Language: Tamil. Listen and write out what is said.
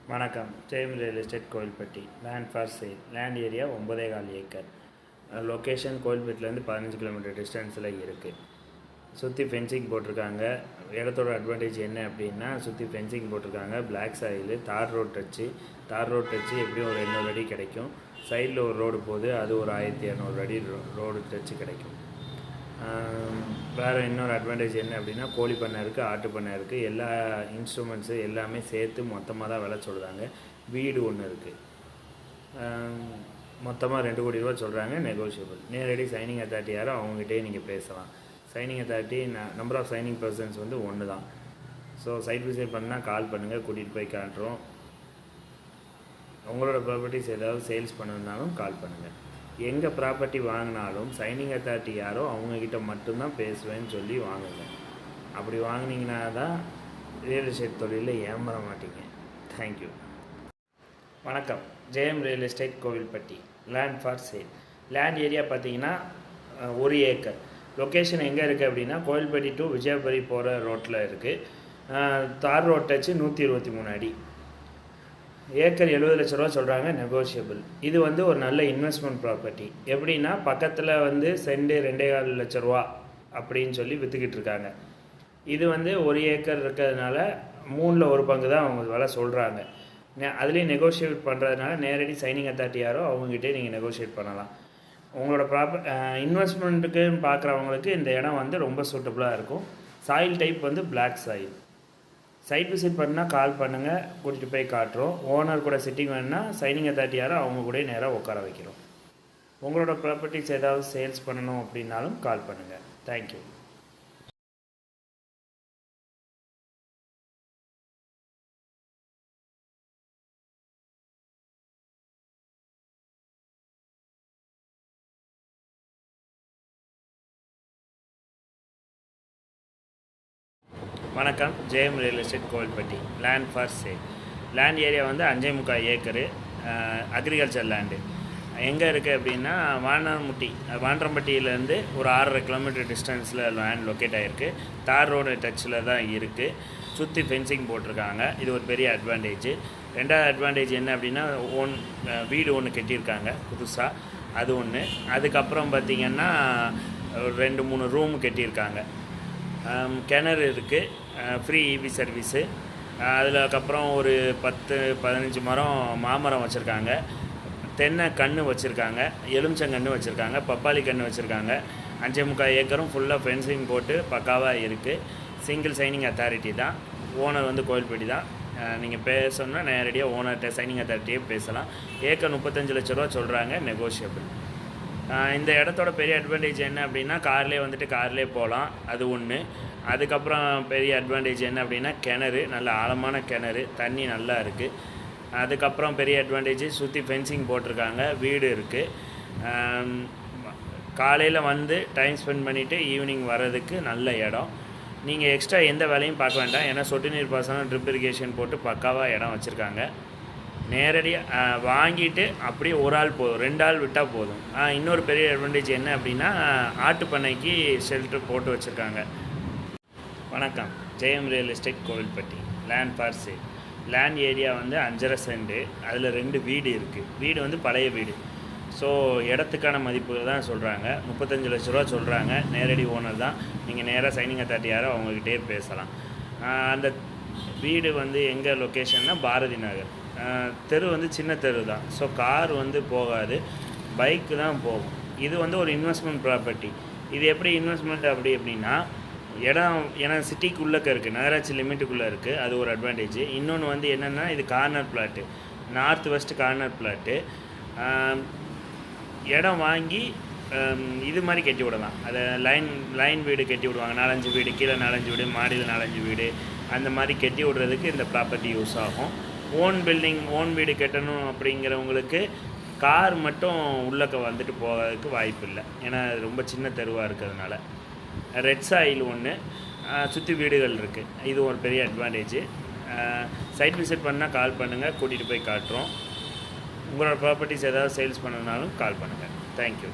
வணக்கம். Jayam real estate Kovilpatti. Land for sale. Land area 9.25 acre. Location கோயில்பட்டிலேருந்து 15 கிலோமீட்டர் டிஸ்டன்ஸில் இருக்குது. சுற்றி ஃபென்சிங் போட்டிருக்காங்க. இடத்தோட அட்வான்டேஜ் என்ன அப்படின்னா, சுற்றி ஃபென்சிங் போட்டிருக்காங்க. பிளாக் சாயில், தார் ரோட் டச்சு எப்படியும் ஒரு 200 அடி கிடைக்கும். சைடில் ஒரு ரோடு போகுது, அது ஒரு 1200 அடி ரோடு டச்சு கிடைக்கும். வேறு இன்னொரு அட்வான்டேஜ் என்ன அப்படின்னா, கோழி பண்ணை இருக்குது, ஆட்டு பண்ணை இருக்குது. எல்லா இன்ஸ்ட்ருமெண்ட்ஸு எல்லாமே சேர்த்து மொத்தமாக தான் விலை சொல்கிறாங்க. வீடு ஒன்று இருக்குது. மொத்தமாக 2 கோடி ரூபா சொல்கிறாங்க. நெகோஷியபிள். நேரடி சைனிங் அத்தாரிட்டி யாரோ அவங்ககிட்டே நீங்கள் பேசலாம். Signing authority number of signing persons வந்து 1 தான். ஸோ சைட் விசிட் பண்ணால் கால் பண்ணுங்கள், கூட்டிகிட்டு போய் காட்டுறோம். உங்களோட ப்ராப்பர்ட்டிஸ் ஏதாவது சேல்ஸ் பண்ணணுன்னாலும் கால் பண்ணுங்கள். எங்கே ப்ராப்பர்ட்டி வாங்கினாலும் சைனிங் அத்தாரிட்டி யாரோ அவங்கக்கிட்ட மட்டும்தான் பேசுவேன்னு சொல்லி வாங்குங்க. அப்படி வாங்கினீங்கன்னா தான் ரியல் எஸ்டேட் தொழிலில் ஏமாற மாட்டீங்க. தேங்க்யூ. வணக்கம். Jayam real estate Kovilpatti. Land for sale. Land area பார்த்தீங்கன்னா 1 ஏக்கர். லொக்கேஷன் எங்கே இருக்குது அப்படின்னா, கோவில்பட்டி டு விஜயபுரி போகிற ரோட்டில் இருக்குது. தார் ரோட் டச்சு 123 அடி. ஏக்கர் 70 லட்ச ரூபா சொல்கிறாங்க. நெகோஷியபிள். இது வந்து ஒரு நல்ல இன்வெஸ்ட்மெண்ட் ப்ராப்பர்ட்டி. எப்படின்னா, பக்கத்தில் வந்து சென்ட் 2.25 லட்ச ரூபா அப்படின்னு சொல்லி விற்றுக்கிட்டு இருக்காங்க. இது வந்து 1 ஏக்கர் இருக்கிறதுனால 3ல் 1 பங்கு தான் அவங்க விலை சொல்கிறாங்க. அதுலேயும் நெகோஷியேட் பண்ணுறதுனால நேரடி சைனிங் அத்தாரிட்டி யாரோ அவங்ககிட்டே நீங்கள் நெகோஷியேட் பண்ணலாம். உங்களோட இன்வெஸ்ட்மெண்ட்டுக்கு பார்க்குறவங்களுக்கு இந்த இடம் வந்து ரொம்ப சூட்டபுளாக இருக்கும். சாயில் டைப் வந்து பிளாக் சாயில். சைட் விசிட் பண்ணால் கால் பண்ணுங்கள், கூட்டிகிட்டு போய் காட்டுறோம். ஓனர் கூட சிட்டிங் வேணுன்னா சைனிங் அத்தாரிட்டி யாரோ அவங்க கூட நேராக உட்கார வைக்கிறோம். உங்களோட ப்ராப்பர்ட்டிஸ் ஏதாவது சேல்ஸ் பண்ணணும் அப்படின்னாலும் கால் பண்ணுங்கள். தேங்க்யூ. வணக்கம். Jayam real estate Kovilpatti. Land for sale. Land area வந்து 5.25 ஏக்கரு. Agriculture land. எங்கே இருக்குது அப்படின்னா, வாண்டரம்பட்டியிலேருந்து ஒரு 6.5 கிலோமீட்டர் டிஸ்டன்ஸில் லேண்ட் லொக்கேட் ஆகிருக்கு. தார் ரோடு டச்சில் தான் இருக்குது. சுற்றி ஃபென்சிங் போட்டிருக்காங்க. இது ஒரு பெரிய அட்வான்டேஜ். 2வது அட்வான்டேஜ் என்ன அப்படின்னா, வீடு ஒன்று கட்டியிருக்காங்க புதுசாக, அது ஒன்று. அதுக்கப்புறம் பார்த்திங்கன்னா 2-3 ரூம் கட்டியிருக்காங்க. கிணறு இருக்குது. Free EB service. அதுக்கப்புறம் ஒரு 10-15 மரம் மாமரம் வச்சுருக்காங்க. தென்னை கன்று வச்சுருக்காங்க. எலுமிச்சங்கன்று வச்சுருக்காங்க. பப்பாளி கன்று வச்சுருக்காங்க. 5.25 ஏக்கரும் ஃபுல்லாக ஃபென்சிங் போட்டு பக்காவாக இருக்குது. சிங்கிள் சைனிங் அத்தாரிட்டி தான். ஓனர் வந்து கோயில்பட்டி தான். நீங்கள் பேசணுன்னா நேரடியாக ஓனர்கிட்ட சைனிங் அத்தாரிட்டியே பேசலாம். ஏக்கர் 35 லட்ச ரூபா சொல்கிறாங்க. நெகோஷியபிள். இந்த இடத்தோட பெரிய அட்வான்டேஜ் என்ன அப்படின்னா, கார்லேயே போகலாம். அது ஒன்று. அதுக்கப்புறம் பெரிய அட்வான்டேஜ் என்ன அப்படின்னா, கிணறு, நல்ல ஆழமான கிணறு, தண்ணி நல்லா இருக்குது. அதுக்கப்புறம் பெரிய அட்வான்டேஜ், சுற்றி ஃபென்சிங் போட்டிருக்காங்க. வீடு இருக்குது. காலையில் வந்து டைம் ஸ்பெண்ட் பண்ணிவிட்டு ஈவினிங் வர்றதுக்கு நல்ல இடம். நீங்கள் எக்ஸ்ட்ரா எந்த வேலையும் பார்க்க வேண்டாம். ஏன்னா சொட்டு நீர் பாசனம், ட்ரிப் இரிகேஷன் போட்டு பக்காவாக இடம் வச்சுருக்காங்க. நேரடியாக வாங்கிட்டு அப்படியே ஒரு ஆள் போதும், 2 ஆள் விட்டால் போதும். இன்னொரு பெரிய அட்வான்டேஜ் என்ன அப்படின்னா, ஆட்டு பண்ணைக்கு ஷெல்டர் போட்டு வச்சுருக்காங்க. வணக்கம். Jayam real estate Kovilpatti. Land for sale. Land area வந்து 5.5 சென்ட். அதில் 2 வீடு இருக்குது. வீடு வந்து பழைய வீடு. ஸோ இடத்துக்கான மதிப்பு தான் சொல்கிறாங்க. 35 லட்ச ரூபா சொல்கிறாங்க. நேரடி ஓனர் தான். நீங்கள் நேராக சைனிங் அத்தாரிட்டி யாரோ அவங்ககிட்டே பேசலாம். அந்த வீடு வந்து எங்கே லொக்கேஷன்னா, பாரதி நகர். தெரு வந்து சின்ன தெரு தான். ஸோ கார் வந்து போகாது, பைக்கு தான் போகும். இது வந்து ஒரு இன்வெஸ்ட்மெண்ட் ப்ராப்பர்ட்டி. இது எப்படி இன்வெஸ்ட்மெண்ட் அப்படின்னா, இடம் ஏன்னா சிட்டிக்குள்ளே இருக்குது, நகராட்சி லிமிட்டுக்குள்ளே இருக்குது. அது ஒரு அட்வான்டேஜ். இன்னொன்று வந்து என்னென்னா, இது corner plot, north west corner plot. இடம் வாங்கி இது மாதிரி கட்டி விடலாம். அதை லைன் வீடு கட்டி விடுவாங்க. 4-5 வீடு, கீழே 4-5 வீடு, மாடியில் 4-5 வீடு, அந்த மாதிரி கட்டி விடுறதுக்கு இந்த ப்ராப்பர்ட்டி யூஸ் ஆகும். ஓன் வீடு கட்டணும் அப்படிங்கிறவங்களுக்கு கார் மட்டும் உள்ளக்க வந்துட்டு போகிறதுக்கு வாய்ப்பு இல்லை. ஏன்னா அது ரொம்ப சின்ன தெருவாக இருக்கிறதுனால. ரெட் சாயில் ஒன்று. சுற்றி வீடுகள் இருக்குது. இது ஒரு பெரிய அட்வான்டேஜ். சைட் விசிட் பண்ணால் கால் பண்ணுங்கள், கூட்டிகிட்டு போய் காட்டுறோம். உங்களோட ப்ராப்பர்ட்டிஸ் ஏதாவது சேல்ஸ் பண்ணணுன்னாலும் கால் பண்ணுங்கள். தேங்க்யூ.